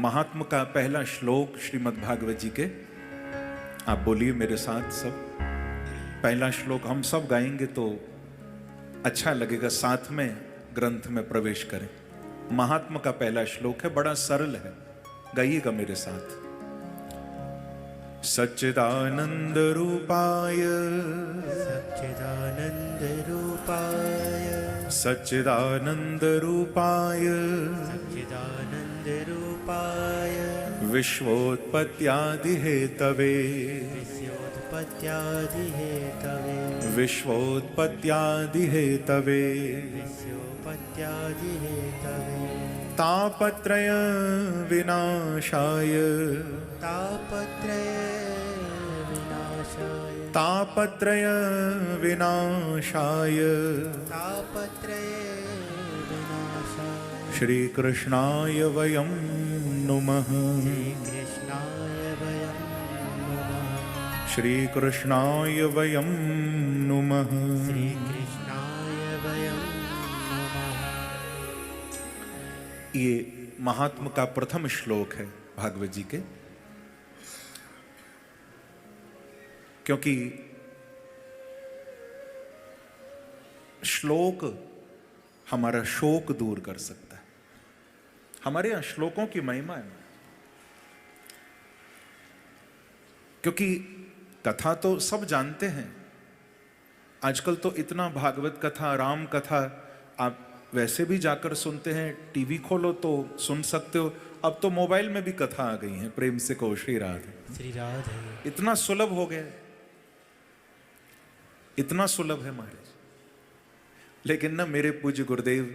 महात्मा का पहला श्लोक श्रीमद् भागवत जी के, आप बोलिए मेरे साथ सब। पहला श्लोक हम सब गाएंगे तो अच्छा लगेगा, साथ में ग्रंथ में प्रवेश करें। महात्मा का पहला श्लोक है, बड़ा सरल है, गाइएगा मेरे साथ। सच्चिदानंद रूपाय सच्चिदानंद रूपाय सच्चिदानंद रूपाय सच्चिदानंद रूपाय विश्वोत्पत्त्यादि हेतवे विश्वोत्पत्त्यादि हेतवे विश्वोत्पत्त्यादि हेतवे विश्वोत्पत्त्यादि हेतवे तापत्रय विनाशाय तापत्रय विनाशाय तापत्रय विनाशाय तापत्रय विनाशाय श्री कृष्णाय वयं नुमः कृष्णाय वयं नमः श्री कृष्णाय वयं नुमः। श्री कृष्णाय वयं नमः। ये महात्मा का प्रथम श्लोक है भागवत जी के, क्योंकि श्लोक हमारा शोक दूर कर सकता है। हमारे यहां श्लोकों की महिमा है, क्योंकि कथा तो सब जानते हैं। आजकल तो इतना भागवत कथा, राम कथा आप वैसे भी जाकर सुनते हैं, टीवी खोलो तो सुन सकते हो। अब तो मोबाइल में भी कथा आ गई है, प्रेम से कहो श्री राधे। श्री राधे इतना सुलभ हो गया, इतना सुलभ है महाराज। लेकिन ना मेरे पूज्य गुरुदेव,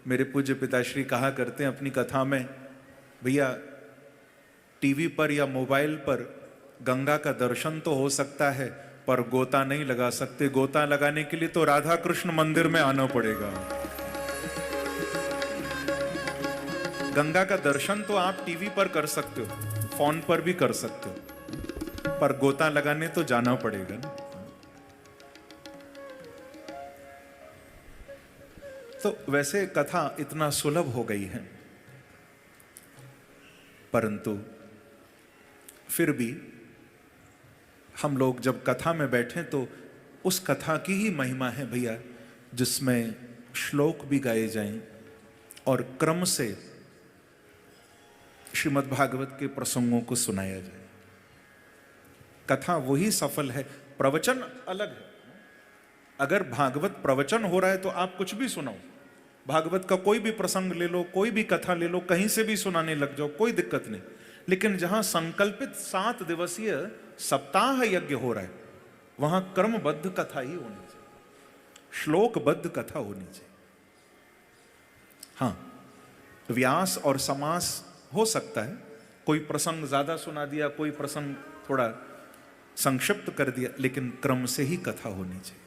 मेरे पूज्य पिताश्री कहा करते हैं अपनी कथा में, भैया टीवी पर या मोबाइल पर गंगा का दर्शन तो हो सकता है, पर गोता नहीं लगा सकते। गोता लगाने के लिए तो राधा कृष्ण मंदिर में आना पड़ेगा। गंगा का दर्शन तो आप टीवी पर कर सकते हो, फोन पर भी कर सकते हो, पर गोता लगाने तो जाना पड़ेगा ना। तो वैसे कथा इतना सुलभ हो गई है, परंतु फिर भी हम लोग जब कथा में बैठे तो उस कथा की ही महिमा है भैया, जिसमें श्लोक भी गाए जाएं और क्रम से श्रीमद् भागवत के प्रसंगों को सुनाया जाए। कथा वही सफल है, प्रवचन अलग है। अगर भागवत प्रवचन हो रहा है तो आप कुछ भी सुनाओ, भागवत का कोई भी प्रसंग ले लो, कोई भी कथा ले लो, कहीं से भी सुनाने लग जाओ, कोई दिक्कत नहीं। लेकिन जहां संकल्पित 7 दिवसीय सप्ताह यज्ञ हो रहा है, वहां क्रमबद्ध कथा ही होनी चाहिए, श्लोकबद्ध कथा होनी चाहिए। हाँ, व्यास और समास हो सकता है, कोई प्रसंग ज्यादा सुना दिया, कोई प्रसंग थोड़ा संक्षिप्त कर दिया, लेकिन क्रम से ही कथा होनी चाहिए।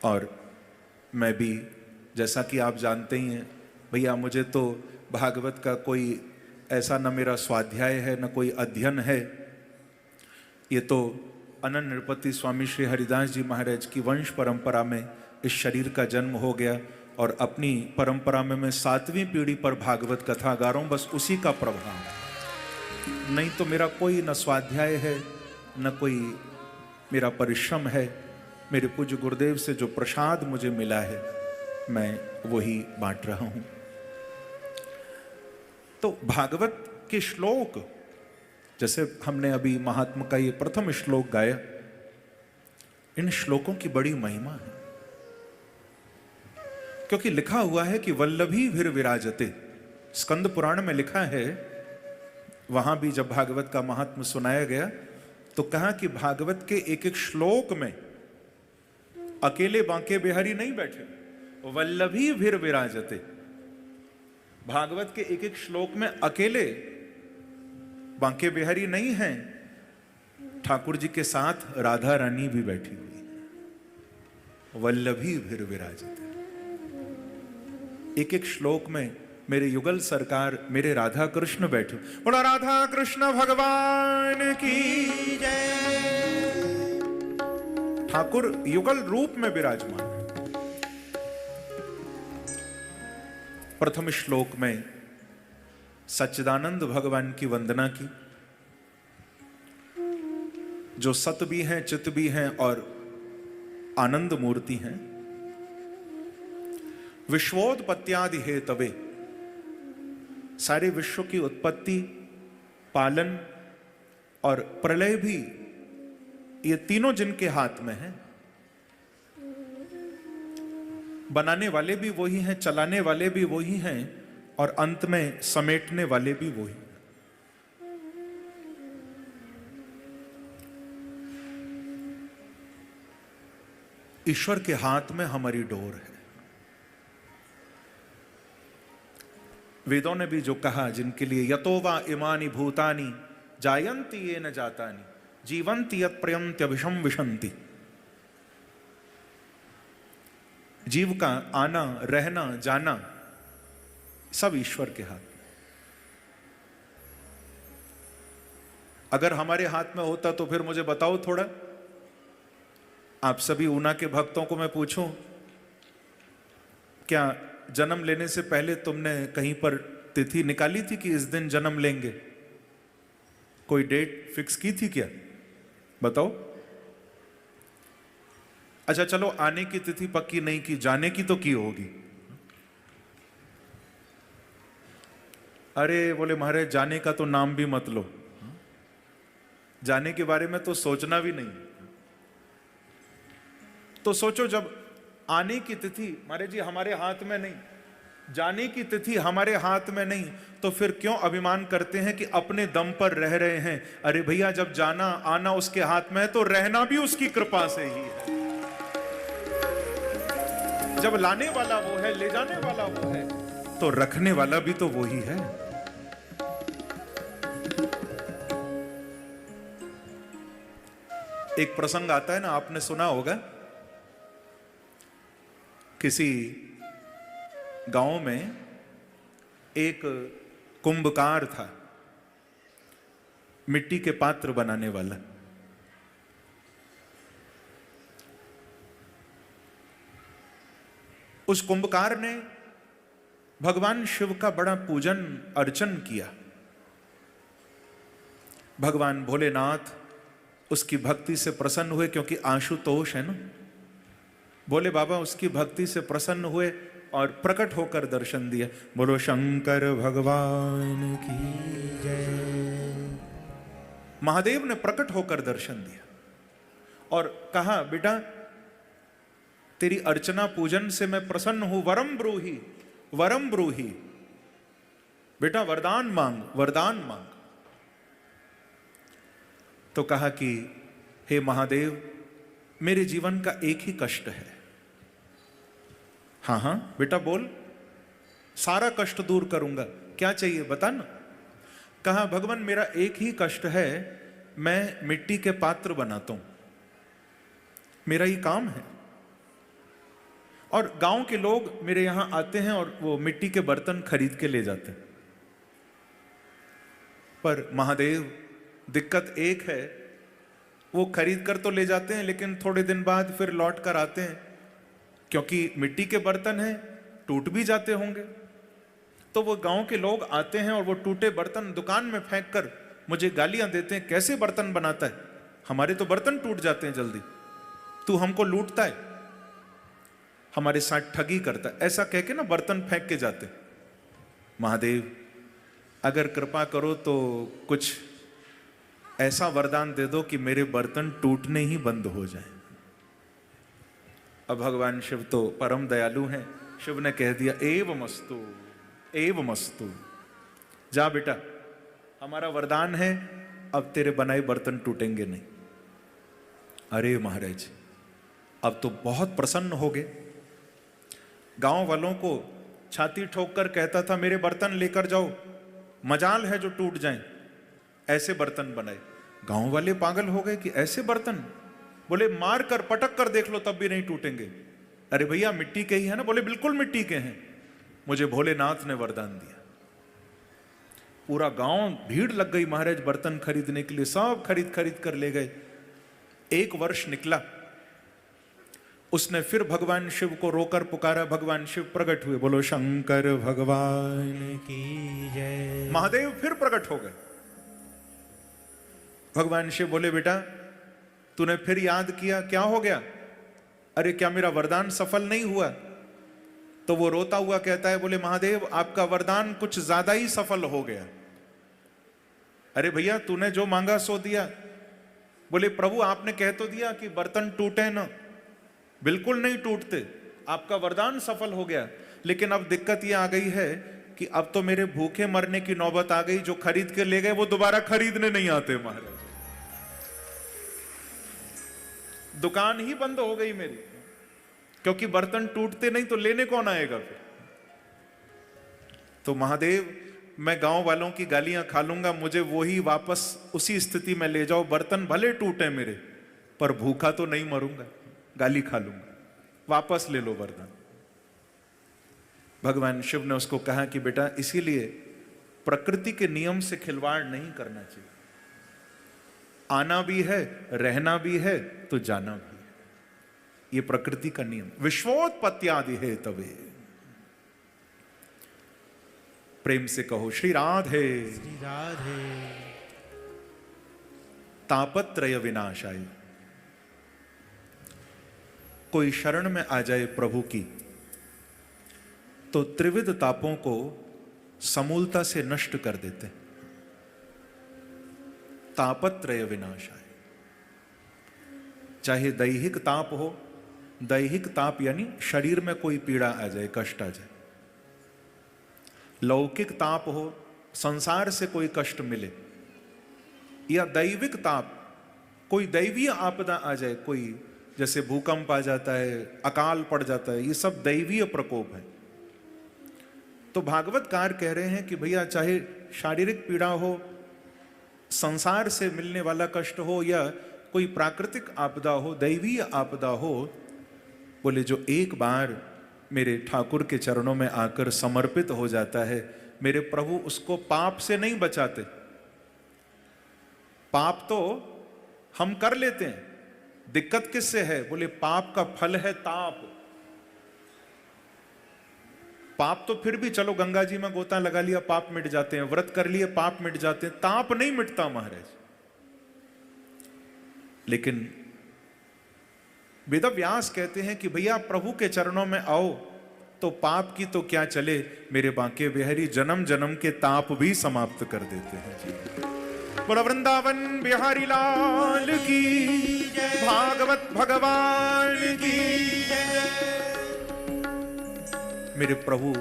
और मैं भी, जैसा कि आप जानते ही हैं भैया, मुझे तो भागवत का कोई ऐसा न मेरा स्वाध्याय है न कोई अध्ययन है। ये तो अनंत नृपति स्वामी श्री हरिदास जी महाराज की वंश परंपरा में इस शरीर का जन्म हो गया, और अपनी परंपरा में मैं 7वीं पीढ़ी पर भागवत कथा गा रहा हूं, बस उसी का प्रभाव। नहीं तो मेरा कोई न स्वाध्याय है न कोई मेरा परिश्रम है। मेरे पूज्य गुरुदेव से जो प्रसाद मुझे मिला है, मैं वही बांट रहा हूं। तो भागवत के श्लोक, जैसे हमने अभी महात्मा का ये प्रथम श्लोक गाया, इन श्लोकों की बड़ी महिमा है, क्योंकि लिखा हुआ है कि वल्लभी भीर विराजते। स्कंद पुराण में लिखा है, वहां भी जब भागवत का महात्म्य सुनाया गया तो कहा कि भागवत के एक एक श्लोक में अकेले बांके बिहारी नहीं बैठे, वल्लभी भीर विराजते। भागवत के एक एक श्लोक में अकेले बांके बिहारी नहीं हैं, ठाकुर जी के साथ राधा रानी भी बैठी हुई है। वल्लभी भीर विराजते, एक एक श्लोक में मेरे युगल सरकार, मेरे राधा कृष्ण बैठे। बोला राधा कृष्ण भगवान की जय। ठाकुर युगल रूप में विराजमान है। प्रथम श्लोक में सच्चिदानंद भगवान की वंदना की, जो सत भी हैं, चित भी हैं और आनंद मूर्ति हैं। विश्वोत्पत्त्यादि हेतवे, सारे विश्व की उत्पत्ति, पालन और प्रलय भी ये तीनों जिनके हाथ में हैं। बनाने वाले भी वही हैं, चलाने वाले भी वही हैं और अंत में समेटने वाले भी वही हैं। ईश्वर के हाथ में हमारी डोर है। वेदों ने भी जो कहा, जिनके लिए यतो वा इमानि भूतानि जायन्ति येन जातानि जीवन्ति यत् प्रयन्त्यभिषं विशन्ति। जीव का आना, रहना, जाना सब ईश्वर के हाथ में। अगर हमारे हाथ में होता तो फिर मुझे बताओ थोड़ा, आप सभी ऊना के भक्तों को मैं पूछूं, क्या जन्म लेने से पहले तुमने कहीं पर तिथि निकाली थी कि इस दिन जन्म लेंगे? कोई डेट फिक्स की थी क्या? बताओ। अच्छा चलो, आने की तिथि पक्की नहीं की, जाने की तो की होगी। अरे बोले महाराज, जाने का तो नाम भी मत लो, जाने के बारे में तो सोचना भी नहीं। तो सोचो, जब आने की तिथि महाराज जी हमारे हाथ में नहीं, जाने की तिथि हमारे हाथ में नहीं, तो फिर क्यों अभिमान करते हैं कि अपने दम पर रह रहे हैं? अरे भैया, जब जाना आना उसके हाथ में है तो रहना भी उसकी कृपा से ही है। जब लाने वाला वो है, ले जाने वाला वो है, तो रखने वाला भी तो वो ही है। एक प्रसंग आता है ना, आपने सुना होगा, किसी गांव में एक कुंभकार था, मिट्टी के पात्र बनाने वाला। उस कुंभकार ने भगवान शिव का बड़ा पूजन अर्चन किया। भगवान भोलेनाथ उसकी भक्ति से प्रसन्न हुए, क्योंकि आशुतोष है ना। बोले बाबा उसकी भक्ति से प्रसन्न हुए और प्रकट होकर दर्शन दिया। बोलो शंकर भगवान की जय। महादेव ने प्रकट होकर दर्शन दिया और कहा, बेटा तेरी अर्चना पूजन से मैं प्रसन्न हूं, वरम ब्रूहि, वरम ब्रूहि, बेटा वरदान मांग, वरदान मांग। तो कहा कि हे महादेव, मेरे जीवन का एक ही कष्ट है। हाँ हाँ बेटा बोल, सारा कष्ट दूर करूंगा, क्या चाहिए बता ना। कहा भगवान मेरा एक ही कष्ट है, मैं मिट्टी के पात्र बनाता हूं, मेरा ही काम है। और गांव के लोग मेरे यहां आते हैं और वो मिट्टी के बर्तन खरीद के ले जाते हैं। पर महादेव दिक्कत एक है, वो खरीद कर तो ले जाते हैं लेकिन थोड़े दिन बाद फिर लौट कर आते हैं, क्योंकि मिट्टी के बर्तन हैं, टूट भी जाते होंगे। तो वो गांव के लोग आते हैं और वो टूटे बर्तन दुकान में फेंक कर मुझे गालियां देते हैं, कैसे बर्तन बनाता है, हमारे तो बर्तन टूट जाते हैं जल्दी, तू हमको लूटता है, हमारे साथ ठगी करता है, ऐसा कह के ना बर्तन फेंक के जाते। महादेव अगर कृपा करो तो कुछ ऐसा वरदान दे दो कि मेरे बर्तन टूटने ही बंद हो जाए। अब भगवान शिव तो परम दयालु हैं, शिव ने कह दिया एवमस्तु, एवमस्तु, जा बेटा हमारा वरदान है, अब तेरे बनाए बर्तन टूटेंगे नहीं। अरे महाराज अब तो बहुत प्रसन्न हो गए। गांव वालों को छाती ठोक कर कहता था मेरे बर्तन लेकर जाओ, मजाल है जो टूट जाएं, ऐसे बर्तन बनाए। गांव वाले पागल हो गए कि ऐसे बर्तन, बोले मार कर पटक कर देख लो तब भी नहीं टूटेंगे। अरे भैया मिट्टी के ही है ना, बोले बिल्कुल मिट्टी के हैं, मुझे भोलेनाथ ने वरदान दिया। पूरा गांव भीड़ लग गई महाराज बर्तन खरीदने के लिए, सब खरीद खरीद कर ले गए। एक वर्ष निकला, उसने फिर भगवान शिव को रोकर पुकारा, भगवान शिव प्रकट हुए, बोलो शंकर भगवान की जय। महादेव फिर प्रकट हो गए। भगवान शिव बोले, बेटा तूने फिर याद किया, क्या हो गया? अरे क्या मेरा वरदान सफल नहीं हुआ? तो वो रोता हुआ कहता है, बोले महादेव आपका वरदान कुछ ज्यादा ही सफल हो गया। अरे भैया तूने जो मांगा सो दिया। बोले प्रभु आपने कह तो दिया कि बर्तन टूटे ना, बिल्कुल नहीं टूटते, आपका वरदान सफल हो गया। लेकिन अब दिक्कत ये आ गई है कि अब तो मेरे भूखे मरने की नौबत आ गई। जो खरीद के ले गए वो दोबारा खरीदने नहीं आते महाराज, दुकान ही बंद हो गई मेरी, क्योंकि बर्तन टूटते नहीं तो लेने कौन आएगा फिर? तो महादेव मैं गांव वालों की गालियां खा लूंगा, मुझे वही वापस उसी स्थिति में ले जाओ। बर्तन भले टूटे मेरे, पर भूखा तो नहीं मरूंगा, गाली खा लूंगा, वापस ले लो वरदान। भगवान शिव ने उसको कहा कि बेटा इसीलिए प्रकृति के नियम से खिलवाड़ नहीं करना चाहिए। आना भी है, रहना भी है, तो जाना भी है, ये प्रकृति का नियम। विश्वोत्पत्त्यादि है तवे। प्रेम से कहो श्री राधे। श्री राधे। तापत्रय विनाशाय। कोई शरण में आ जाए प्रभु की तो त्रिविध तापों को समूलता से नष्ट कर देते। तापत्रय विनाशाय। चाहे दैहिक ताप हो, दैहिक ताप यानी शरीर में कोई पीड़ा आ जाए, कष्ट आ जाए, लौकिक ताप हो, संसार से कोई कष्ट मिले, या दैविक ताप, कोई दैवीय आपदा आ जाए, कोई जैसे भूकंप आ जाता है, अकाल पड़ जाता है, ये सब दैवीय प्रकोप है। तो भागवतकार कह रहे हैं कि भैया चाहे शारीरिक पीड़ा हो, संसार से मिलने वाला कष्ट हो, या कोई प्राकृतिक आपदा हो, दैवीय आपदा हो, बोले जो एक बार मेरे ठाकुर के चरणों में आकर समर्पित हो जाता है, मेरे प्रभु उसको पाप से नहीं बचाते। पाप तो हम कर लेते हैं, दिक्कत किससे है? बोले पाप का फल है ताप। पाप तो फिर भी चलो गंगा जी में गोता लगा लिया, पाप मिट जाते हैं, व्रत कर लिए पाप मिट जाते हैं, ताप नहीं मिटता महाराज। लेकिन वेद व्यास कहते हैं कि भैया प्रभु के चरणों में आओ तो पाप की तो क्या चले, मेरे बांके बिहारी जन्म जन्म के ताप भी समाप्त कर देते हैं जी। बड़ा वृंदावन बिहारी लाल की, भागवत भगवान की। मेरे प्रभु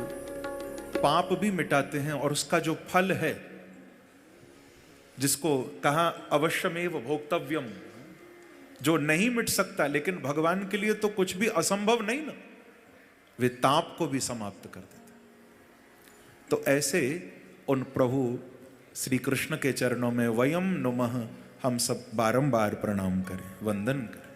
पाप भी मिटाते हैं, और उसका जो फल है, जिसको कहा अवश्यमेव भोक्तव्यम, जो नहीं मिट सकता, लेकिन भगवान के लिए तो कुछ भी असंभव नहीं ना, वे ताप को भी समाप्त कर देते। तो ऐसे उन प्रभु श्री कृष्ण के चरणों में वयम नुमः हम सब बारंबार प्रणाम करें, वंदन करें।